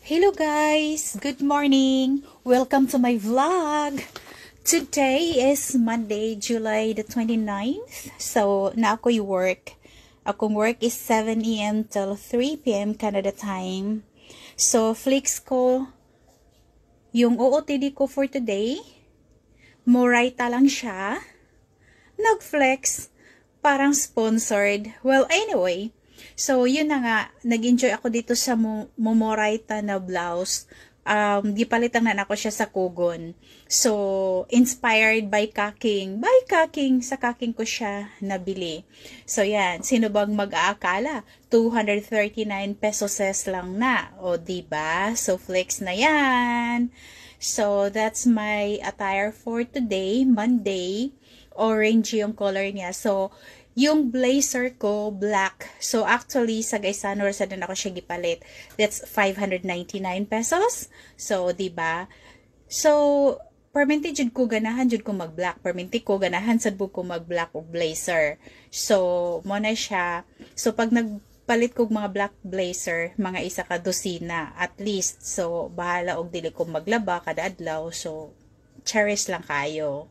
Hello guys! Good morning! Welcome to my vlog! Today is Monday, July the 29th. So, na ako'y work. Akong work is 7 a.m. till 3 p.m. Canada time. So, flex ko yung OOTD ko for today. Morita lang siya. Nag-flex. Parang sponsored. Well, anyway. So, yun na nga. Nag-enjoy ako dito sa Momorita na blouse. Gipalitan na ako siya sa Kugon. So, inspired by Kaking. By Kaking. Sa Kaking ko siya nabili. So, yan. Sino bang mag-aakala? 239 pesos lang na. O, diba? So, flex na yan. So, that's my attire for today, Monday. Orange yung color niya. So, yung blazer ko, black. So, actually, sa Gaisano, sa din ako siya gipalit. That's 599 pesos. So, diba? So, perminti jud ko ganahan jud ko mag-black. Perminti ko ganahan sad ko mag-black o blazer. So, mo na siya. So, pag nagpalit ko mga black blazer, mga isa ka dosina at least. So, bahala og dili ko maglaba kada adlaw. So, cherish lang kayo.